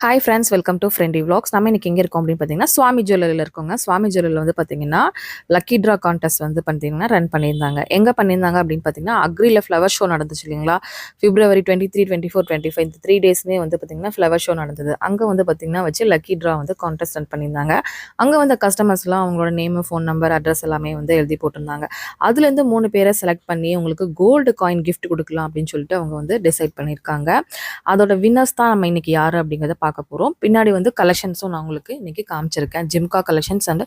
Hi friends, welcome to Friendy Vlogs. நம்ம இன்னைக்கு எங்கே இருக்கோம் அப்படின்னு பார்த்தீங்கன்னா சுவாமி ஜுவல்லரியில் இருக்கோங்க. சுவாமி ஜுவல்லரியில் வந்து பார்த்தீங்கன்னா லக்கி ட்ரா கான்டெஸ்ட் வந்து பார்த்தீங்கன்னா ரன் பண்ணியிருந்தாங்க. எங்கே பண்ணியிருந்தாங்க அப்படின்னு பார்த்தீங்கன்னா அக்ரியில் ஃப்ளவர் ஷோ நடந்துச்சு இல்லைங்களா? February 23, 24, 25 இந்த 3 டேஸுமே வந்து பார்த்தீங்கன்னா ஃப்ளவர் ஷோ நடந்தது. அங்கே வந்து பார்த்தீங்கன்னா வச்சு லக்கி ட்ரா வந்து கான்டெஸ்ட் ரன் பண்ணியிருந்தாங்க. அங்கே வந்து கஸ்டமர்ஸ்லாம் அவங்களோட நேமு, ஃபோன் நம்பர், அட்ரஸ் எல்லாமே வந்து எழுதி போட்டிருந்தாங்க. அதுலேருந்து 3 பேரை செலக்ட் பண்ணி உங்களுக்கு கோல்டு காயின் கிஃப்ட் கொடுக்கலாம் அப்படின்னு சொல்லிட்டு அவங்க வந்து டிசைட் பண்ணியிருக்காங்க. அதோட வின்னர்ஸ் தான் நம்ம இன்னைக்கு யார் அப்படிங்கிறத பார்க்க போகிறோம். பின்னாடி வந்து கலெக்ஷன்ஸும் நான் உங்களுக்கு இன்னைக்கு காமிச்சிருக்கேன். ஜிம்கா கலெக்ஷன்ஸ் அண்ட்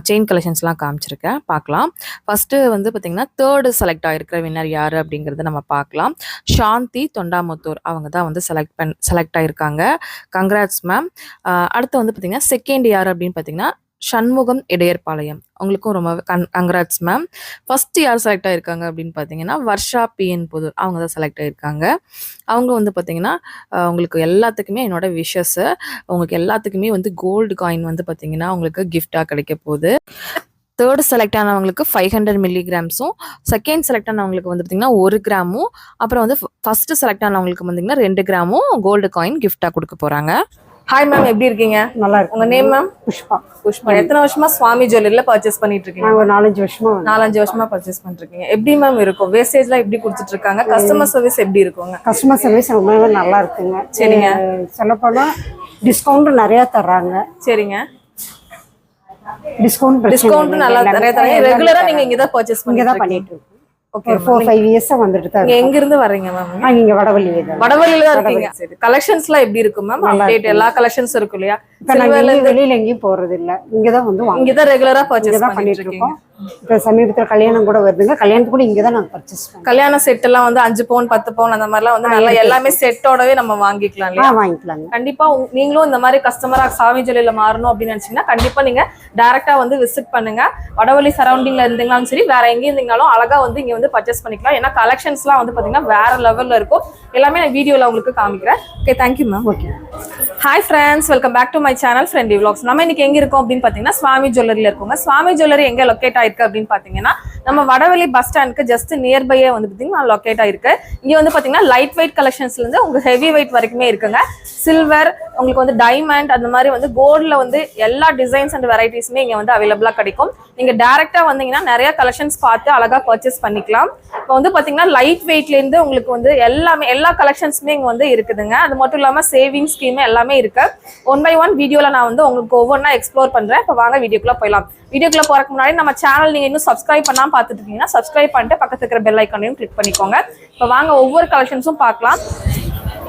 செயின் கலெக்ஷன்ஸ்லாம் காமிச்சிருக்கேன், பார்க்கலாம். ஃபர்ஸ்ட்டு வந்து பார்த்தீங்கன்னா தேர்டு செலக்ட் ஆகிருக்கிற வின்னர் யார் அப்படிங்கிறத நம்ம பார்க்கலாம். சாந்தி தொண்டாமுத்தூர் அவங்க தான் வந்து செலக்ட் ஆகிருக்காங்க. Congrats ma'am. அடுத்து வந்து பார்த்தீங்கன்னா செகண்ட் யார் அப்படின்னு பார்த்தீங்கன்னா சண்முகம் இடையர்பாளையம், அவங்களுக்கும் ரொம்ப கங்க்ராட்ஸ் மேம். ஃபர்ஸ்ட் யார் செலக்ட் ஆகிருக்காங்க அப்படின்னு பார்த்தீங்கன்னா வர்ஷா பிஎன் புதூர், அவங்க தான் செலக்ட் ஆகிருக்காங்க. அவங்க வந்து பார்த்தீங்கன்னா உங்களுக்கு எல்லாத்துக்குமே என்னோட விஷஸ்ஸு. உங்களுக்கு எல்லாத்துக்குமே வந்து கோல்டு காயின் வந்து பார்த்தீங்கன்னா உங்களுக்கு கிஃப்டாக கிடைக்க போகுது. தேர்டு செலக்ட் ஆனவங்களுக்கு 500 மில்லிகிராம்ஸும், செகண்ட் செலக்ட் ஆனவங்களுக்கு வந்து பார்த்தீங்கன்னா 1 கிராமும், அப்புறம் வந்து ஃபர்ஸ்ட் செலக்ட் ஆனவங்களுக்கு பார்த்தீங்கன்னா 2 கிராமும் கோல்டு காயின் கிஃப்டாக கொடுக்க போகிறாங்க. ஹாய் மேம், எப்படி இருக்கீங்க? நல்லா இருக்கு. உங்க நேம் மேம்? புஷ்பா. புஷ்பா, எத்தனை வருஷமா சுவாமி ஜுவல்லரியில பர்ச்சேஸ் பண்ணிட்டு இருக்கீங்க? ஒரு 4-5 வருஷமா. 4-5 வருஷமா பர்ச்சேஸ் பண்ணிருக்கீங்க. எப்படி மேம் இருக்கும்? வேஸ்டேஜ்லாம் எப்படி கொடுத்துட்டு இருக்காங்க? கஸ்டமர் சர்வீஸ் எப்படி இருக்குங்க? கஸ்டமர் சர்வீஸ் ரொம்பவே நல்லா இருக்குங்க. சரிங்க. சொல்லப்போனா டிஸ்கவுண்ட் நிறைய தர்றாங்க. சரிங்க. டிஸ்கவுண்ட் நல்லா நிறைய தராங்க. ரெகுலரா நீங்க இங்க தான் பர்ச்சேஸ் பண்ணிட்டு இருக்கோம். ஓகே, 4-5 இயர்ஸா வந்துட்டு தான். எங்க இருந்து வர்றீங்க மேம்? நீங்க வடவள்ளியில தான் இருக்கீங்க. சரி, கலெக்ஷன்ஸ்லாம் எப்படி இருக்கும் மேம்? அப்டேட் எல்லா கலெக்ஷன்ஸ் இருக்கும் இல்லையா? வெளியில எங்கேயும் போறது இல்ல, இங்கதான் வந்து இங்க தான் ரெகுலரா பர்ச்சேஸ் பண்ணிட்டு இருக்கோம். இப்ப சமீபத்துல கல்யாணம் கூட வருதுங்க, கல்யாணத்துக்கு கூட இங்கதான் நாங்க பர்ச்சேஸ் பண்ணுவோம். கல்யாண செட் எல்லாம் வந்து 5 பவுன் 10 பவுன் அந்த மாதிரிலாம் வந்து நல்லா எல்லாமே செட்டோடவே நம்ம வாங்கிக்கலாம் இல்லையா? வாங்கிக்கலாங்க. கண்டிப்பா நீங்களும் இந்த மாதிரி கஸ்டமரா சாமி ஜுவல்லரியில மாறணும் அப்படின்னு நினைச்சீங்கன்னா கண்டிப்பா நீங்க டைரக்டா வந்து விசிட் பண்ணுங்க. வடவள்ளி சரௌண்டிங்ல இருந்தீங்களாலும் சரி, வேற எங்க இருந்தீங்கனாலும் அழகா வந்து இங்க வந்து பர்ச்சேஸ் பண்ணிக்கலாம். ஏன்னா கலெக்ஷன்ஸ்லாம் வந்து பாத்தீங்கன்னா வேற லெவல்ல இருக்கும். எல்லாமே நான் வீடியோல உங்களுக்கு காமிக்கிறேன். Okay, thank you ma'am. Okay. Hi friends, welcome back to my channel Friendy Vlogs. நம்ம இன்னைக்கு எங்க இருக்கோம் அப்படின்னு பாத்தீங்கன்னா சுவாமி ஜுவல்லரியில இருக்கோங்க. சுவாமி ஜுவல்லரி எங்க லொக்கேட் ஆயிருக்கு அப்படின்னு பாத்தீங்கன்னா நம்ம வடவள்ளி பஸ் ஸ்டாண்டுக்கு ஜஸ்ட் நியர்பையே வந்து பாத்தீங்கன்னா லொக்கேட் ஆயிருக்கு. இங்க வந்து பாத்தீங்கன்னா லைட் வெயிட் கலெக்ஷன்ஸ்ல இருந்து உங்க ஹெவி வெயிட் வரைக்குமே இருக்குங்க. சில்வர், உங்களுக்கு வந்து டைமண்ட், அந்த மாதிரி வந்து கோல்ட்ல வந்து எல்லா டிசைன்ஸ் அண்ட் வெரைட்டிஸுமே இங்க வந்து அவைலபிளா கிடைக்கும். நீங்க டைரக்டா வந்தீங்கன்னா நிறைய கலெக்ஷன்ஸ் பார்த்து அழகா பர்ச்சேஸ் பண்ணிக்கலாம். இப்போ வந்து பாத்தீங்கன்னா லைட் வெயிட்ல இருந்து உங்களுக்கு வந்து எல்லா கலெக்ஷன்ஸுமே இங்க வந்து இருக்குதுங்க. அது மட்டும் இல்லாம சேவிங் ஸ்கீம் எல்லாமே இருக்கு. 1 by 1 வீடியோல நான் வந்து உங்களுக்கு ஒவ்வொன்றா எக்ஸ்ப்ளோர் பண்றேன். இப்போ வாங்க வீடியோக்குள்ள போயிடலாம். வீடியோக்குள்ள போறதுக்கு முன்னாடி நம்ம சேனல் நீங்க இன்னும் சப்ஸ்கிரைப் பண்ணாம பார்த்துட்டு இருக்கீங்கன்னா சப்ஸ்கிரைப் பண்ணிட்டு பக்கத்துல இருக்கிற பெல் ஐக்கானையும் கிளிக் பண்ணிக்கோங்க. இப்போ வாங்க ஒவ்வொரு கலெக்ஷன்ஸும் பார்க்கலாம்.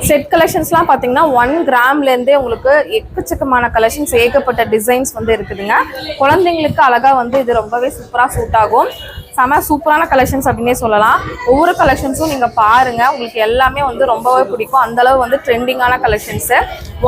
செட் கலெக்ஷன்ஸ்லாம் பார்த்தீங்கன்னா 1 கிராம்லேருந்தே உங்களுக்கு எக்கச்சக்கமான கலெக்ஷன்ஸ், ஏகப்பட்ட டிசைன்ஸ் வந்து இருக்குதுங்க. குழந்தைங்களுக்கு அழகா வந்து இது ரொம்பவே சூப்பராக சூட் ஆகும். செம சூப்பரான கலெக்ஷன்ஸ் அப்படின்னே சொல்லலாம். ஒவ்வொரு கலெக்ஷன்ஸும் நீங்கள் பாருங்க, உங்களுக்கு எல்லாமே வந்து ரொம்பவே பிடிக்கும். அந்தளவு வந்து ட்ரெண்டிங்கான கலெக்ஷன்ஸு.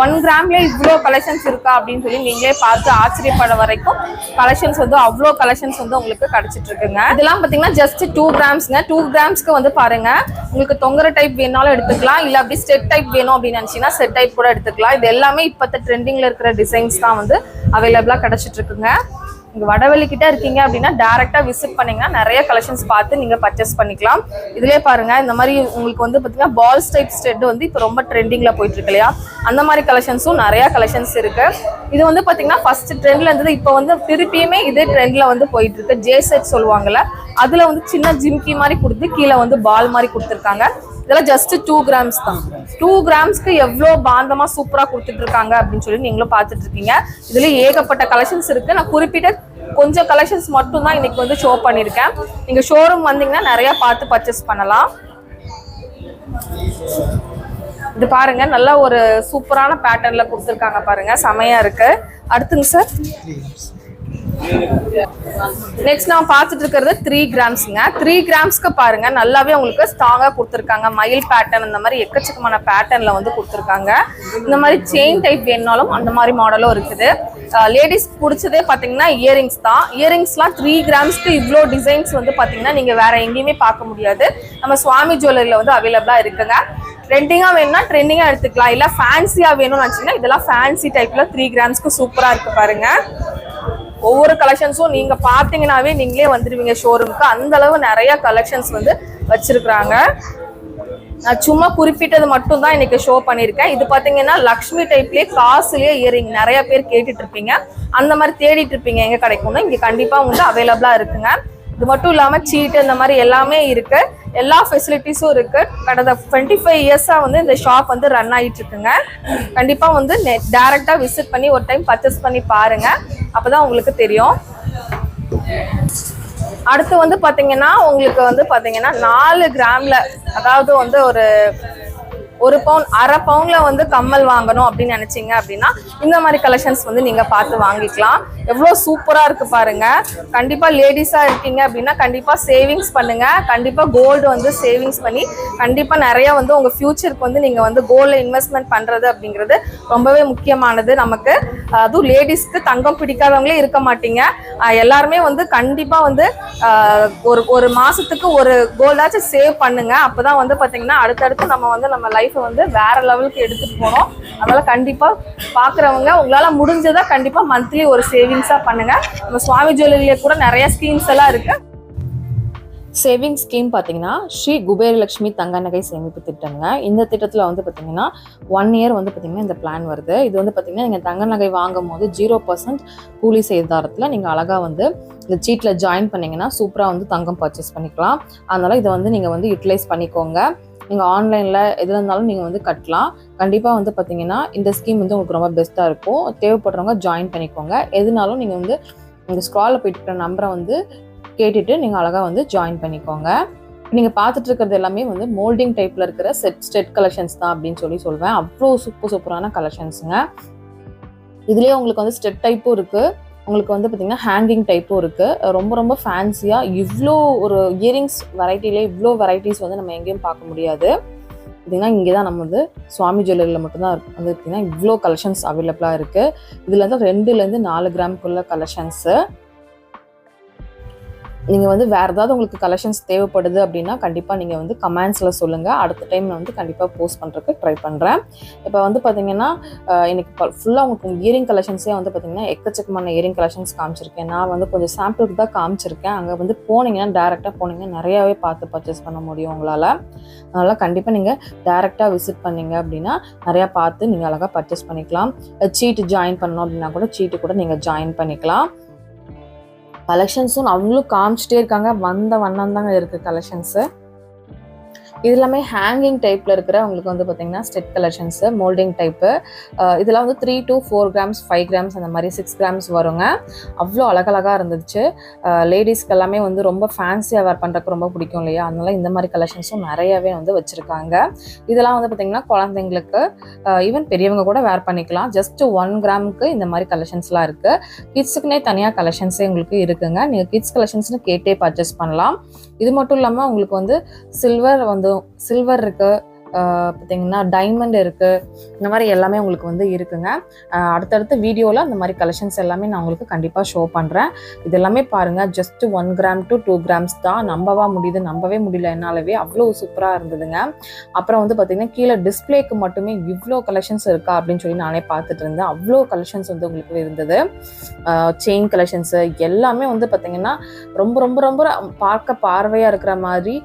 1 கிராம்லேயே இவ்வளோ கலெக்ஷன்ஸ் இருக்கா அப்படின்னு சொல்லி நீங்களே பார்த்து ஆச்சரியப்பட வரைக்கும் கலெக்ஷன்ஸ் வந்து அவ்வளோ கலெக்ஷன்ஸ் வந்து உங்களுக்கு கிடைச்சிட்டு இருக்குங்க. இதெல்லாம் பார்த்தீங்கன்னா ஜஸ்ட் 2 கிராம்ஸ்ங்க. 2 கிராம்ஸ்க்கு வந்து பாருங்க, உங்களுக்கு தொங்குற டைப் வேணாலும் எடுத்துக்கலாம், இல்லை அப்படி செட் டைப் வேணும் அப்படின்னு நினச்சிங்கன்னா செட் டைப் கூட எடுத்துக்கலாம். இது எல்லாமே இப்போத்த ட்ரெண்டிங்கில் இருக்கிற டிசைன்ஸ் தான் வந்து அவைலபிளாக கிடைச்சிட்டு இருக்குங்க. இங்கே வடவள்ளி கிட்ட இருக்கீங்க அப்படின்னா டேரெக்டாக விசிட் பண்ணிங்கன்னா நிறைய கலெக்ஷன்ஸ் பார்த்து நீங்கள் பர்ச்சேஸ் பண்ணிக்கலாம். இதுலேயே பாருங்கள், இந்த மாதிரி உங்களுக்கு வந்து பார்த்தீங்கன்னா பால்ஸ் டைப் ஸ்டெட் வந்து இப்போ ரொம்ப ட்ரெண்டிங்கில் போயிட்டு இருக்கு இல்லையா? அந்த மாதிரி கலெக்ஷன்ஸும் நிறையா கலெக்ஷன்ஸ் இருக்குது. இது வந்து பார்த்தீங்கன்னா ஃபர்ஸ்ட் ட்ரெண்டில் இருந்தது, இப்போ வந்து திருப்பியுமே இதே ட்ரெண்டில் வந்து போயிட்டு இருக்கு. ஜே செட் சொல்லுவாங்கல்ல, அதில் வந்து சின்ன ஜிம்கி மாதிரி கொடுத்து கீழே வந்து பால் மாதிரி கொடுத்துருக்காங்க. இதெல்லாம் ஜஸ்ட் 2 கிராம்ஸ் தான். 2 கிராம்ஸ்க்கு எவ்வளோ பாந்தமா சூப்பரா கொடுத்துட்டு இருக்காங்க அப்படின்னு சொல்லி நீங்களும் பார்த்துட்டு இருக்கீங்க. இதுல ஏகப்பட்ட கலெக்ஷன்ஸ் இருக்கு. நான் குறிப்பிட்ட கொஞ்சம் கலெக்ஷன்ஸ் மட்டும் தான் இன்னைக்கு வந்து ஷோ பண்ணியிருக்கேன். நீங்க ஷோரூம் வந்தீங்கன்னா நிறைய பார்த்து பர்ச்சேஸ் பண்ணலாம். இது பாருங்க, நல்ல ஒரு சூப்பரான பேட்டர்ன்ல கொடுத்துருக்காங்க பாருங்க, செமையா இருக்கு. அடுத்துங்க சார், நெக்ஸ்ட் நான் பார்த்துட்டு இருக்கிறது 3 கிராம்ஸ்ங்க. 3 கிராம்ஸ்க்கு பாருங்க, நல்லாவே உங்களுக்கு ஸ்ட்ராங்கா கொடுத்துருக்காங்க. மயில் பேட்டர்ன் இந்த மாதிரி எக்கச்சக்கமான பேட்டர்ன்ல வந்து கொடுத்துருக்காங்க. இந்த மாதிரி செயின் டைப் வேணுனாலும் அந்த மாதிரி மாடலும் இருக்குது. லேடிஸ் பிடிச்சதே பார்த்தீங்கன்னா இயரிங்ஸ் தான். இயரிங்ஸ்லாம் 3 கிராம்ஸ்க்கு இவ்வளோ டிசைன்ஸ் வந்து பார்த்தீங்கன்னா நீங்கள் வேற எங்கேயுமே பார்க்க முடியாது. நம்ம சுவாமி ஜுவல்லரியில் வந்து அவைலபிளா இருக்குங்க. ட்ரெண்டிங்காக வேணும்னா ட்ரெண்டிங்காக எடுத்துக்கலாம், இல்லை ஃபேன்சியாக வேணும்னு நினச்சிங்கன்னா இதெல்லாம் ஃபேன்சி டைப்ல 3 கிராம்ஸ்க்கு சூப்பராக இருக்கு பாருங்க. ஒவ்வொரு கலெக்ஷன்ஸும் நீங்க பாத்தீங்கன்னாவே நீங்களே வந்துருவீங்க ஷோரூமுக்கு. அந்த அளவு நிறைய கலெக்ஷன்ஸ் வந்து வச்சிருக்காங்க. நான் சும்மா குறிப்பிட்டது மட்டும் தான் இன்னைக்கு ஷோ பண்ணியிருக்கேன். இது பாத்தீங்கன்னா லக்ஷ்மி டைப்லயே காசுலயே இயரிங் நிறைய பேர் கேட்டுட்டு இருப்பீங்க, அந்த மாதிரி தேடிட்டு இருப்பீங்க எங்க கிடைக்கும்னு. இங்க கண்டிப்பா வந்து அவைலபிளா இருக்குங்க. இது மட்டும் இல்லாம சீட்டு இந்த மாதிரி எல்லாமே இருக்கு, எல்லா ஃபெசிலிட்டிஸும் இருக்கு. கடந்த 25 இயர்ஸா வந்து இந்த ஷாப் வந்து ரன் ஆயிட்டு இருக்குங்க. கண்டிப்பா வந்து டைரக்டா விசிட் பண்ணி ஒரு டைம் பர்ச்சேஸ் பண்ணி பாருங்க, அப்பதான் உங்களுக்கு தெரியும். அடுத்து வந்து பாத்தீங்கன்னா உங்களுக்கு வந்து பாத்தீங்கன்னா 4 கிராம்ல, அதாவது வந்து ஒரு பவுன் 1/2 பவுன்ல வந்து கம்மல் வாங்கணும் அப்படின்னு நினைச்சீங்க அப்படின்னா இந்த மாதிரி கலெக்ஷன்ஸ் வந்து நீங்க பார்த்து வாங்கிக்கலாம். எவ்வளவு சூப்பரா இருக்கு பாருங்க. கண்டிப்பா லேடிஸா இருக்கீங்க அப்படின்னா கண்டிப்பா சேவிங்ஸ் பண்ணுங்க. கண்டிப்பா கோல்டு வந்து சேவிங்ஸ் பண்ணி கண்டிப்பா நிறைய வந்து உங்க ஃபியூச்சருக்கு வந்து நீங்க வந்து கோல்ட்ல இன்வெஸ்ட்மெண்ட் பண்றது அப்படிங்கிறது ரொம்பவே முக்கியமானது நமக்கு. அதுவும் லேடிஸ்க்கு தங்கம் பிடிக்காதவங்களே இருக்க மாட்டீங்க. எல்லாருமே வந்து கண்டிப்பா வந்து ஒரு மாசத்துக்கு ஒரு கோல்டாச்சும் சேவ் பண்ணுங்க. அப்பதான் வந்து பாத்தீங்கன்னா அடுத்தடுத்து நம்ம வந்து நம்ம லைஃப் வந்து வேற லெவலுக்கு எடுத்துட்டு போனோம். அதனால கண்டிப்பா பாக்குறவங்க உங்களால முடிஞ்சதா கண்டிப்பா மந்த்லி ஒரு சேவிங்ஸா பண்ணுங்க. நம்ம சுவாமி ஜுவல்லரியில கூட நிறைய ஸ்கீம்ஸ் எல்லாம் இருக்கு. சேவிங் ஸ்கீம் பார்த்தீங்கன்னா ஸ்ரீ குபேரலட்சுமி தங்க நகை சேமிப்பு திட்டங்க. இந்த திட்டத்தில் வந்து பார்த்தீங்கன்னா 1 இயர் வந்து பார்த்தீங்கன்னா இந்த பிளான் வருது. இது வந்து பார்த்தீங்கன்னா நீங்கள் தங்க நகை வாங்கும் போது 0% கூலி சேதாரத்தில் நீங்கள் அழகாக வந்து இந்த சீட்டில் ஜாயின் பண்ணிங்கன்னா சூப்பராக வந்து தங்கம் பர்ச்சேஸ் பண்ணிக்கலாம். அதனால் இதை வந்து நீங்கள் வந்து யூட்டிலைஸ் பண்ணிக்கோங்க. நீங்கள் ஆன்லைனில் எதில் இருந்தாலும் நீங்கள் வந்து கட்டலாம். கண்டிப்பாக வந்து பார்த்தீங்கன்னா இந்த ஸ்கீம் வந்து உங்களுக்கு ரொம்ப பெஸ்ட்டாக இருக்கும். தேவைப்படுறவங்க ஜாயின் பண்ணிக்கோங்க. எதுனாலும் நீங்கள் வந்து உங்கள் ஸ்க்ராலில் போயிட்டு இருக்கிற நம்பரை வந்து கேட்டுட்டு நீங்கள் அழகாக வந்து ஜாயின் பண்ணிக்கோங்க. நீங்கள் பார்த்துட்டு இருக்கிறது எல்லாமே வந்து மோல்டிங் டைப்பில் இருக்கிற ஸ்டெட் கலெக்ஷன்ஸ் தான் அப்படின்னு சொல்வேன். அவ்வளோ சூப்பரான கலெக்ஷன்ஸுங்க. இதுலேயே உங்களுக்கு வந்து ஸ்டெட் டைப்பும் இருக்குது, உங்களுக்கு வந்து பார்த்திங்கன்னா ஹேங்கிங் டைப்பும் இருக்குது. ரொம்ப ஃபேன்சியாக இவ்வளோ ஒரு இயரிங்ஸ் வெரைட்டிலே இவ்வளோ வெரைட்டிஸ் வந்து நம்ம எங்கேயும் பார்க்க முடியாது. பார்த்திங்கன்னா இங்கே தான் நம்ம வந்து சுவாமி ஜுவல்லரியில் மட்டும்தான் வந்து பார்த்திங்கன்னா இவ்வளோ கலெக்ஷன்ஸ் அவைலபிளாக இருக்குது. இதில் வந்து 2 to 4 கிராமுக்குள்ள கலெக்ஷன்ஸு. நீங்கள் வந்து வேறு ஏதாவது உங்களுக்கு கலெக்ஷன்ஸ் தேவைப்படுது அப்படின்னா கண்டிப்பாக நீங்கள் வந்து கமெண்ட்ஸில் சொல்லுங்கள். அடுத்த டைம் நான் வந்து கண்டிப்பாக போஸ்ட் பண்ணுறதுக்கு ட்ரை பண்ணுறேன். இப்போ வந்து பார்த்தீங்கன்னா எனக்கு ஃபுல்லாக உங்களுக்கு இயரிங் கலெக்ஷன்ஸே வந்து பார்த்திங்கன்னா எக்கச்சக்கமான இயரிங் கலெக்ஷன்ஸ் காமிச்சிருக்கேன். நான் வந்து கொஞ்சம் சாம்பிளுக்கு தான் காமிச்சிருக்கேன். அங்கே வந்து போனீங்கன்னா டேரெக்டாக போனீங்கன்னா நிறையாவே பார்த்து பர்ச்சேஸ் பண்ண முடியும் உங்களால். அதனால் கண்டிப்பாக நீங்கள் டேரெக்டாக விசிட் பண்ணிங்க அப்படின்னா நிறையா பார்த்து நீங்கள் அழகாக பர்ச்சேஸ் பண்ணிக்கலாம். சீட்டு ஜாயின் பண்ணணும் அப்படின்னா கூட சீட்டு கூட நீங்கள் ஜாயின் பண்ணிக்கலாம். கலெக்ஷன்ஸும் அவங்களும் காமிச்சிட்டே இருக்காங்க. வந்த வண்ணம் தாங்க இருக்குது கலெக்ஷன்ஸு. இது எல்லாமே ஹேங்கிங் டைப்பில் இருக்கிற உங்களுக்கு வந்து பார்த்தீங்கன்னா ஸ்டெட் கலெக்ஷன்ஸு, மோல்டிங் டைப்பு. இதெல்லாம் வந்து 3 to 4 grams 5 grams அந்த மாதிரி 6 grams வருங்க. அவ்வளோ அழகழகாக இருந்துச்சு. லேடிஸ்க்கு எல்லாமே வந்து ரொம்ப ஃபேன்சியாக வேர் பண்ணுறதுக்கு ரொம்ப பிடிக்கும் இல்லையா, அதனால இந்த மாதிரி கலெக்ஷன்ஸும் நிறையாவே வந்து வச்சுருக்காங்க. இதெல்லாம் வந்து பார்த்திங்கன்னா குழந்தைங்களுக்கு ஈவன் பெரியவங்க கூட வேர் பண்ணிக்கலாம். ஜஸ்ட் 1 gramக்கு இந்த மாதிரி கலெக்ஷன்ஸ்லாம் இருக்குது. கிட்ஸுக்குனே தனியாக கலெக்ஷன்ஸே உங்களுக்கு இருக்குங்க. நீங்கள் கிட்ஸ் கலெக்ஷன்ஸ்னு கேட்டே பர்ச்சேஸ் பண்ணலாம். இது மட்டும் இல்லாமல் உங்களுக்கு வந்து சில்வர் இருக்குது, பார்த்தீங்கன்னா டைமண்ட் இருக்குது, இந்த மாதிரி எல்லாமே உங்களுக்கு வந்து இருக்குங்க. அடுத்தடுத்த வீடியோவில் அந்த மாதிரி கலெக்ஷன்ஸ் எல்லாமே நான் உங்களுக்கு கண்டிப்பாக ஷோ பண்ணுறேன். இது எல்லாமே பாருங்கள், ஜஸ்ட் 1 gram to 2 grams தான். நம்பவே முடியல என்னாலவே, அவ்வளோ சூப்பராக இருந்ததுங்க. அப்புறம் வந்து பார்த்திங்கன்னா கீழே டிஸ்பிளேக்கு மட்டுமே இவ்வளோ கலெக்ஷன்ஸ் இருக்கா அப்படின்னு சொல்லி நானே பார்த்துட்டு இருந்தேன். அவ்வளோ கலெக்ஷன்ஸ் வந்து உங்களுக்கு இருந்தது. செயின் கலெக்ஷன்ஸு எல்லாமே வந்து பார்த்திங்கன்னா ரொம்ப பார்க்க பார்வையாக இருக்கிற மாதிரி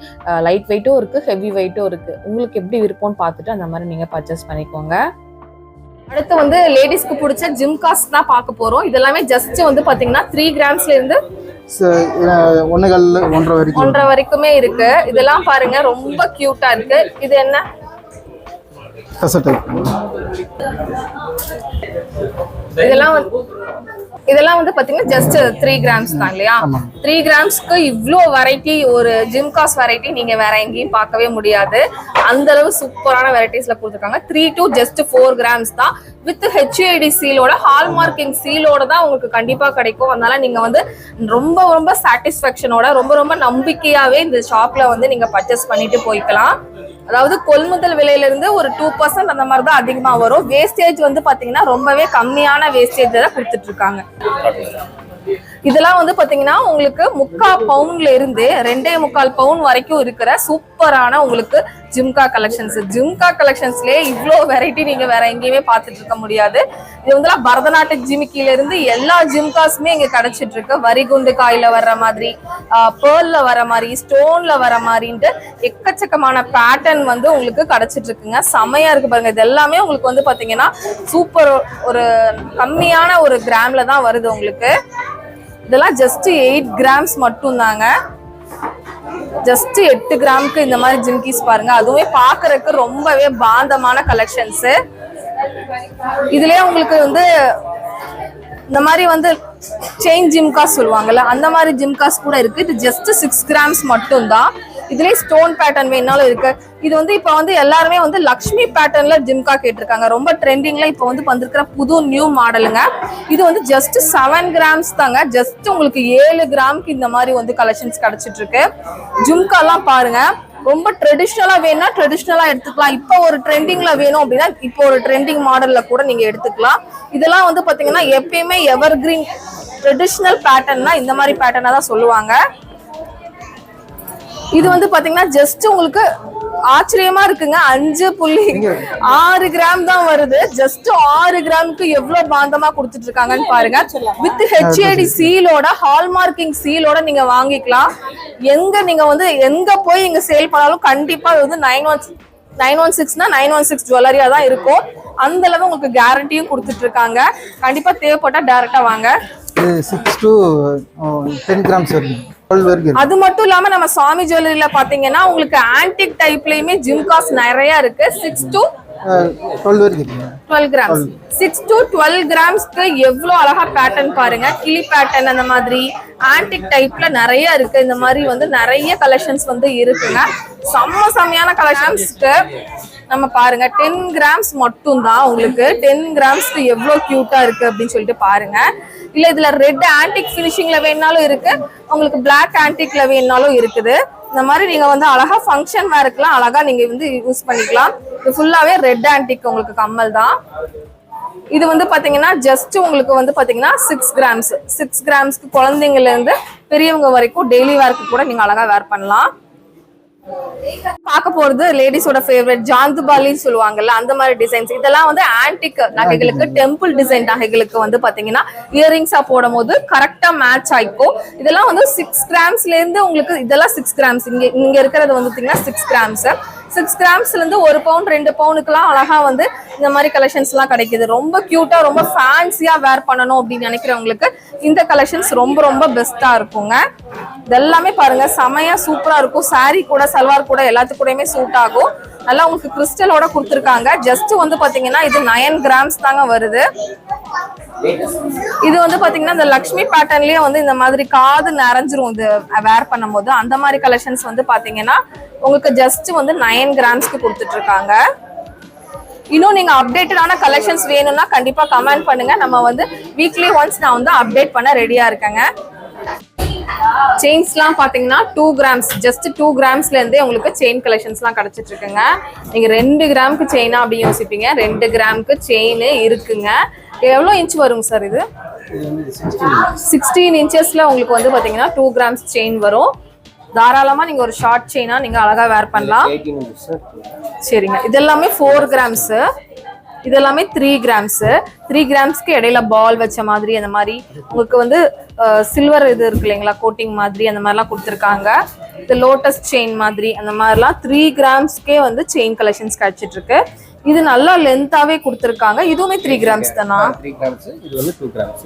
லைட் வெயிட்டும் இருக்குது, ஹெவி வெயிட்டும் இருக்குது. உங்களுக்கு எப்படி விருப்பம்னு பார்த்துட்டு அந்த மாதிரி நீங்கள் பர்ச்சேஸ் பண்ணிக்கோங்க. அடுத்து வந்து லேடிஸ்க்கு பிடிச்ச ஜிம்காஸ் தான் பார்க்க போறோம். இதெல்லாமே ஜஸ்ட் வந்து பாத்தீங்கன்னா 3 gramsல இருந்து 1.5 வரைக்குமே இருக்கு. இதெல்லாம் பாருங்க ரொம்ப கியூட்டா இருக்கு. இது என்ன இதெல்லாம் வந்து பாத்தீங்கன்னா ஜஸ்ட் 3 grams தான் இல்லையா. 3 gramsக்கு இவ்ளோ வெரைட்டி, ஒரு ஜிம்காஸ் வெரைட்டி நீங்க வேற எங்கேயும் பார்க்கவே முடியாது. அந்த அளவு சூப்பரான வெரைட்டிஸ்ல கொடுத்துருக்காங்க. 3 to just 4 grams தான். வித் HUID சீலோட, ஹால்மார்க்கிங் சீலோட தான் உங்களுக்கு கண்டிப்பா கிடைக்கும். அதனால நீங்க வந்து ரொம்ப சாட்டிஸ்ஃபேக்ஷனோட ரொம்ப நம்பிக்கையாவே இந்த ஷாப்ல வந்து நீங்க பர்ச்சேஸ் பண்ணிட்டு போய்க்கலாம். அதாவது கொள்முதல் விலையில இருந்து ஒரு 2% அந்த மாதிரி தான் அதிகமா வரும். வேஸ்டேஜ் வந்து பாத்தீங்கன்னா ரொம்பவே கம்மியான வேஸ்டேஜ் தான் கொடுத்துட்டு இருக்காங்க. இதெல்லாம் வந்து பாத்தீங்கன்னா உங்களுக்கு 3/4 பவுன்ல இருந்து 2.25 பவுன் வரைக்கும் இருக்கிற சூப்பரான உங்களுக்கு ஜிம்கா கலெக்ஷன்ஸ்லயே இவ்வளோ வெரைட்டி நீங்க வேற எங்கேயுமே பார்த்துட்டு இருக்க முடியாது. இது வந்து பரதநாட்டிய ஜிமிக்கில இருந்து எல்லா ஜிம்காஸுமே இங்க கிடைச்சிட்டு இருக்கு. வரிகுண்டு காயில வர்ற மாதிரி, பேர்ல வர மாதிரி, ஸ்டோன்ல வர மாதிரின்ட்டு எக்கச்சக்கமான பேட்டர்ன் வந்து உங்களுக்கு கிடைச்சிட்டு இருக்குங்க. செமையா இருக்கு பாருங்க. இது எல்லாமே உங்களுக்கு வந்து பாத்தீங்கன்னா சூப்பர் ஒரு கம்மியான ஒரு கிராம்ல தான் வருது உங்களுக்கு. இதெல்லாம் ஜஸ்ட் 8 கிராம்ஸ் மட்டும் தாங்க. ஜஸ்ட் 8 கிராமுக்கு இந்த மாதிரி ஜிம்கிஸ் பாருங்க. அதுவுமே பாக்குறதுக்கு ரொம்பவே பாந்தமான கலெக்ஷன்ஸ். இதுலயே உங்களுக்கு வந்து இந்த மாதிரி வந்து செயின் ஜிம்காஸ் சொல்லுவாங்கல்ல, அந்த மாதிரி ஜிம்காஸ் கூட இருக்கு. இது ஜஸ்ட் 6 கிராம்ஸ் மட்டும் தான். இதுலயே ஸ்டோன் பேட்டர்ன் வேணாலும் இருக்கு. இது வந்து இப்ப வந்து எல்லாருமே வந்து லக்ஷ்மி பேட்டர்ன்ல ஜிம்கா கேட்டிருக்காங்க. ரொம்ப ட்ரெண்டிங்ல இப்ப வந்து வந்திருக்கிற புது நியூ மாடலுங்க. இது வந்து ஜஸ்ட் 7 கிராம்ஸ் தாங்க. ஜஸ்ட் உங்களுக்கு 7 கிராமுக்கு இந்த மாதிரி வந்து கலெக்ஷன்ஸ் கிடைச்சிட்டு இருக்கு. ஜிம்கா எல்லாம் பாருங்க. ரொம்ப ட்ரெடிஷ்னலா வேணும்னா ட்ரெடிஷ்னலா எடுத்துக்கலாம். இப்போ ஒரு ட்ரெண்டிங்ல வேணும் அப்படின்னா இப்போ ஒரு ட்ரெண்டிங் மாடல்ல கூட நீங்க எடுத்துக்கலாம். இதெல்லாம் வந்து பாத்தீங்கன்னா எப்பயுமே எவர் கிரீன் ட்ரெடிஷ்னல் பேட்டர்ன்னா இந்த மாதிரி பேட்டர்னா தான் சொல்லுவாங்க. இது வந்து பாத்தீங்கன்னா ஜஸ்ட் உங்களுக்கு ஆச்சரியமா இருக்குங்க. 5.6 கிராம் தான் வருது. ஜஸ்ட் 6 கிராமுக்கு எவ்வளவு பாந்தமா கொடுத்துட்டு இருக்காங்கன்னு பாருங்க. வித் HAD சீலோட, ஹால்மார்க்கிங் சீலோட நீங்க வாங்கிக்கலாம். நீங்க வந்து எங்க போய் இங்க சேல் பண்ணாலும் கண்டிப்பா வந்து 916னா 916 ஜுவல்லரியா தான் இருக்கும். அந்த அளவு உங்களுக்கு கேரண்டியும் கொடுத்துட்டு இருக்காங்க. கண்டிப்பா தேவைப்பட்டா டைரக்டா வாங்க. 6 to 10 கிராம்ஸ் வரைக்கும். அது மட்டும் இல்லாம நம்ம சாமி ஜுவல்லரியில பாத்தீங்கன்னா உங்களுக்கு ஆன்டிக் டைப்லயுமே ஜிம்காஸ் நிறைய இருக்கு. 6 to 12 கிராம்ஸ். 6 to 12 கிராம்ஸ்க்கு எவ்வளவு அழகா பேட்டர்ன் பாருங்க. கிளி பேட்டர்ன் அந்த மாதிரி ஆன்டிக் டைப்ல நிறைய இருக்கு. இந்த மாதிரி வந்து நிறைய கலெக்ஷன்ஸ் வந்து இருக்குங்க. செம்மையான கலெக்ஷன்ஸ்க்கு நம்ம பாருங்க 10 கிராம்ஸ் மட்டும் தான் உங்களுக்கு. 10 கிராம்ஸ்க்கு எவ்வளவு கியூட்டா இருக்கு அப்படின்னு சொல்லிட்டு பாருங்க. இல்ல இதுல ரெட் ஆன்டிக் பினிஷிங்ல வேணாலும் இருக்கு, உங்களுக்கு பிளாக் ஆன்டிக்ல வேணாலும் இருக்குது. இந்த மாதிரி நீங்க வந்து அழகா ஃபங்க்ஷன் வேர்க்குலாம் அழகா நீங்க வந்து யூஸ் பண்ணிக்கலாம். இது ஃபுல்லாவே ரெட் ஆன்டிக் உங்களுக்கு கம்மல் தான். இது வந்து பாத்தீங்கன்னா ஜஸ்ட் உங்களுக்கு வந்து பாத்தீங்கன்னா 6 கிராம்ஸ். 6 கிராம்ஸ்க்கு குழந்தைங்கள்ல இருந்து பெரியவங்க வரைக்கும் டெய்லி வேர்க்கு கூட நீங்க அழகா வேர் பண்ணலாம். பார்க்க போறது லேடிஸோட ஃபேவரட் ஜாந்துபாலி சொல்லுவாங்கல்ல, அந்த மாதிரி டிசைன்ஸ். இதெல்லாம் வந்து ஆன்டிக் நகைகளுக்கு, டெம்பிள் டிசைன் நகைகளுக்கு வந்து பாத்தீங்கன்னா இயரிங்ஸா போடும் போது கரெக்டா மேட்ச் ஆயிக்கும். இதெல்லாம் வந்து 6 கிராம்ஸ்ல இருந்து உங்களுக்கு இதெல்லாம் 6 கிராம்ஸ். இங்க இருக்கிறது வந்து பாத்தீங்கன்னா 6 கிராம்ஸ். 6 கிராம்ஸ்ல இருந்து 1 பவுண்ட் 2 பவுனுக்குலாம் அழகா வந்து இந்த மாதிரி கலெக்ஷன்ஸ் எல்லாம் கிடைக்குது. ரொம்ப கியூட்டா ரொம்ப ஃபேன்சியா வேர் பண்ணணும் அப்படின்னு நினைக்கிறவங்களுக்கு இந்த கலெக்ஷன்ஸ் ரொம்ப ரொம்ப பெஸ்டா இருக்குங்க. இதெல்லாமே பாருங்க செமையா சூப்பரா இருக்கும். சாரி கூட, சல்வார் கூட எல்லாத்துக்கு கூடயுமே சூட் ஆகும். நல்லா உங்களுக்கு கிறிஸ்டலோட கொடுத்துருக்காங்க. ஜஸ்ட் வந்து பாத்தீங்கன்னா இது 9 கிராம்ஸ் தாங்க வருது. இது வந்து பாத்தீங்கன்னா இந்த லக்ஷ்மி பேட்டர்ன்லயே வந்து இந்த மாதிரி காது நிறைஞ்சிரும் இது வேர் பண்ணும் போது. அந்த மாதிரி கலெக்ஷன்ஸ் வந்து பாத்தீங்கன்னா உங்களுக்கு ஜஸ்ட் வந்து 9 கிராம்ஸ்க்கு கொடுத்துட்டு இருக்காங்க. இன்னும் நீங்க அப்டேட்டடான கலெக்ஷன்ஸ் வேணும்னா கண்டிப்பா கமெண்ட் பண்ணுங்க. நம்ம வந்து வீக்லி ஒன்ஸ் நான் வந்து அப்டேட் பண்ண ரெடியா இருக்கேங்க. செயின்ஸ்லாம் பாத்தீங்கன்னா 2 கிராம்ஸ், ஜஸ்ட் 2 கிராம்ஸ்ல இருந்தே உங்களுக்கு செயின் கலெக்ஷன்ஸ்லாம் கிடைச்சிட்டு இருக்குங்க. நீங்க 2 கிராமுக்கு செயினா அப்படின்னு யோசிப்பீங்க. 2 கிராமுக்கு செயின் இருக்குங்க. எவ்வளவு இன்ச் வருங்க சார் இது? 16 இன்ச்சஸ்ல உங்களுக்கு வந்து பாத்தீங்கன்னா 2 கிராம்ஸ் செயின் வரும். தாராளமா நீங்க ஒரு ஷார்ட் செயினா நீங்க அழகா வேர் பண்ணலாம். சரிங்க. இதெல்லாமே 4 கிராம்ஸ். இதெல்லாமே 3 கிராம்ஸ். 3 கிராம்ஸ்க்கு இடையில பால் வச்ச மாதிரி அந்த மாதிரி உங்களுக்கு வந்து சில்வர் இது இருக்கு இல்லைங்களா, கோட்டிங் மாதிரி அந்த மாதிரிலாம் கொடுத்துருக்காங்க. இது லோட்டஸ் செயின் மாதிரி அந்த மாதிரிலாம் 3 கிராம்ஸ்க்கே வந்து செயின் கலெக்ஷன்ஸ் கிடைச்சிட்டு இருக்கு. இது நல்லா லென்த்தாவே கொடுத்துருக்காங்க. இதுவுமே 3 கிராம்ஸ் தானா? 3 கிராம்ஸ். இது வந்து 2 கிராம்ஸ்.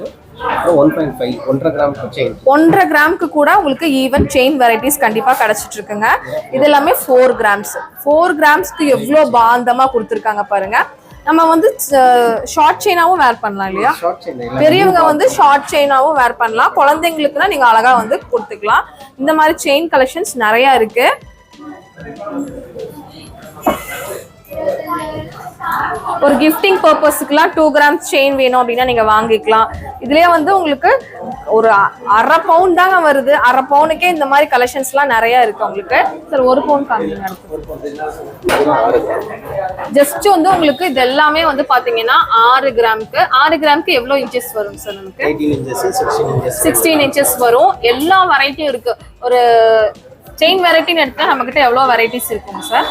1.5 1.5 கிராமுக்கு செயின். 1.5 கிராமுக்கு கூட உங்களுக்கு ஈவன் செயின் வெரைட்டிஸ் கண்டிப்பா கிடைச்சிட்டு இருக்குங்க. இது எல்லாமே 4 கிராம்ஸ். 4 கிராம்ஸ்க்கு எவ்வளவு பாந்தமா கொடுத்துருக்காங்க பாருங்க. நம்ம வந்து ஷார்ட் செயினாவும் வேர் பண்ணலாம் இல்லையா? பெரியவங்க வந்து ஷார்ட் செயினாவும் வேர் பண்ணலாம். குழந்தைங்களுக்குன்னா நீங்க அழகா வந்து கொடுத்துக்கலாம். இந்த மாதிரி செயின் கலெக்ஷன்ஸ் நிறைய இருக்கு. ஒரு கிஃப்டிங் பர்பஸ்க்குலாம் 2 கிராம்ஸ் செயின் வேணும் அப்படின்னா நீங்க வாங்கிக்கலாம். இதுலயே வந்து உங்களுக்கு ஒரு 1/2 பவுண்ட் தாங்க வருது. 1/2 பவுனுக்கே இந்த மாதிரி கலெக்ஷன்ஸ்லாம் நிறைய இருக்கு உங்களுக்கு. சார் 1 பவுண்ட் காமிங்க. ஜஸ்ட் வந்து உங்களுக்கு இது எல்லாமே வந்து பாத்தீங்கன்னா 6 கிராமுக்கு எவ்வளவு இன்ச்சஸ் வரும் சார்? நமக்கு 18 இன்ச்சஸ் 16 இன்ச்சஸ் 16 இன்ச்சஸ் வரும். எல்லா வெரைட்டியும் இருக்கு. ஒரு செயின் வெரைட்டின்னு எடுத்தா நம்மகிட்ட எவ்வளோ வெரைட்டிஸ் இருக்குங்க சார்?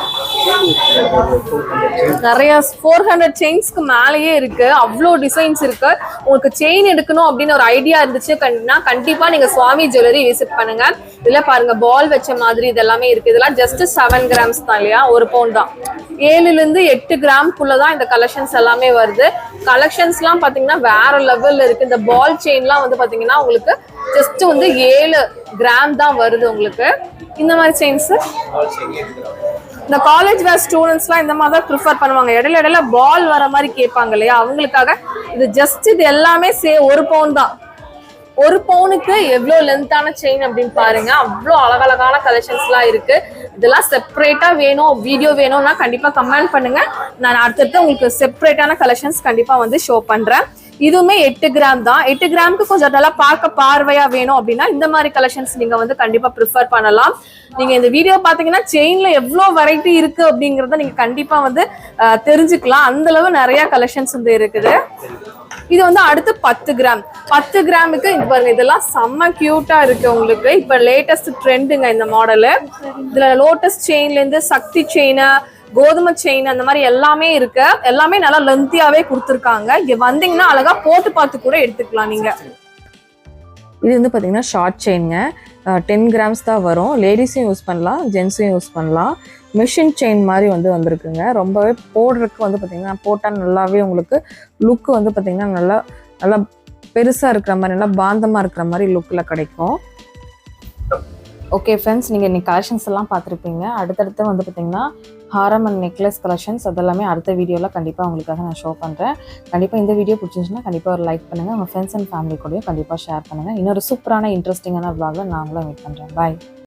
நிறைய 400 செயின்ஸ்க்கு மேலேயே இருக்கு. அவ்வளோ டிசைன்ஸ் இருக்கு. உங்களுக்கு செயின் எடுக்கணும் அப்படின்னு ஒரு ஐடியா இருந்துச்சுன்னா கண்டிப்பா நீங்க சுவாமி ஜுவல்லரி விசிட் பண்ணுங்க. இதுல பாருங்க பால் வச்ச மாதிரி இதெல்லாமே இருக்கு. இதெல்லாம் ஜஸ்ட் 7 கிராம்ஸ் தான் இல்லையா, 1 பவுண்ட் தான். 7ல 8 கிராம்குள்ளதான் இந்த கலெக்ஷன்ஸ் எல்லாமே வருது. கலெக்ஷன்ஸ் எல்லாம் பாத்தீங்கன்னா வேற லெவல்ல இருக்கு. இந்த பால் செயின்லாம் வந்து பாத்தீங்கன்னா உங்களுக்கு ஜஸ்ட் 7 கிராம் தான் வருது உங்களுக்கு. இந்த மாதிரி செயின்ஸ் இந்த காலேஜ் வேர் ஸ்டூடெண்ட்ஸ்லாம் இந்த மாதிரி தான் ப்ரிஃபர் பண்ணுவாங்க. இடையில பால் வர மாதிரி கேட்பாங்க இல்லையா, அவங்களுக்காக இது ஜஸ்ட் இது எல்லாமே 1 பவுண்ட் தான். 1 பவுனுக்கு எவ்வளோ லென்த்தான செயின் அப்படின்னு பாருங்க. அவ்வளோ அழகழகான கலெக்ஷன்ஸ்லாம் இருக்கு. இதெல்லாம் செப்பரேட்டா வேணும், வீடியோ வேணும்னா கண்டிப்பா கமெண்ட் பண்ணுங்க. நான் அடுத்தடுத்து உங்களுக்கு செப்பரேட்டான கலெக்ஷன்ஸ் கண்டிப்பா வந்து ஷோ பண்றேன். இதுவுமே 8 கிராம் தான். 8 கிராமுக்கு கொஞ்சம் நல்லா பார்க்க பார்வையா வேணும் அப்படின்னா இந்த மாதிரி கலெக்ஷன்ஸ் நீங்க வந்து கண்டிப்பா ப்ரிஃபர் பண்ணலாம். நீங்க இந்த வீடியோ பாத்தீங்கன்னா செயின்ல எவ்வளவு வெரைட்டி இருக்கு அப்படிங்கறத நீங்க கண்டிப்பா வந்து தெரிஞ்சுக்கலாம். அந்த அளவு நிறைய கலெக்ஷன்ஸ் வந்து இருக்குது. இது வந்து அடுத்து 10 கிராம். 10 கிராமுக்கு இது பாருங்க, இதெல்லாம் செம்ம கியூட்டா இருக்கு உங்களுக்கு. இப்ப லேட்டஸ்ட் ட்ரெண்டுங்க இந்த மாடலு. இதுல லோட்டஸ் செயின்ல இருந்து சக்தி செயின், கோதுமை செயின், அந்த மாதிரி எல்லாமே இருக்கு. எல்லாமே நல்லா லென்த்தியாவே கொடுத்துருக்காங்க. இங்க வந்தீங்கன்னா அழகா போட்டு பார்த்து கூட எடுத்துக்கலாம் நீங்க. இது வந்து பார்த்தீங்கன்னா ஷார்ட் செயின்ங்க. 10 கிராம்ஸ் தான் வரும். லேடிஸும் யூஸ் பண்ணலாம், ஜென்ஸும் யூஸ் பண்ணலாம். மிஷின் செயின் மாதிரி வந்து வந்திருக்குங்க. ரொம்பவே போடுறதுக்கு வந்து பார்த்தீங்கன்னா போட்டால் நல்லாவே உங்களுக்கு லுக்கு வந்து பார்த்தீங்கன்னா நல்லா பெருசாக இருக்கிற மாதிரி, நல்லா பாந்தமாக இருக்கிற மாதிரி லுக்கில் கிடைக்கும். ஓகே ஃப்ரெண்ட்ஸ், நீங்கள் இன்னைக்கு கலெக்ஷன்ஸ் எல்லாம் பார்த்துருப்பீங்க. அடுத்தடுத்து வந்து பார்த்தீங்கன்னா ஹாரம் அண்ட் நெக்லஸ் கலெக்ஷன்ஸ் அதெல்லாமே அடுத்த வீடியோவில் கண்டிப்பாக உங்களுக்காக நான் ஷோ பண்ணுறேன். கண்டிப்பாக இந்த வீடியோ பிடிச்சிருந்துச்சுன்னா கண்டிப்பாக ஒரு லைக் பண்ணுங்கள். உங்கள் ஃப்ரெண்ட்ஸ் அண்ட் ஃபேமிலி கூடயும் கண்டிப்பாக ஷேர் பண்ணுங்கள். இன்னொரு சூப்பரான இன்ட்ரெஸ்டிங்கான vlogல நான் உங்களை மீட் பண்ணுறேன். பாய்.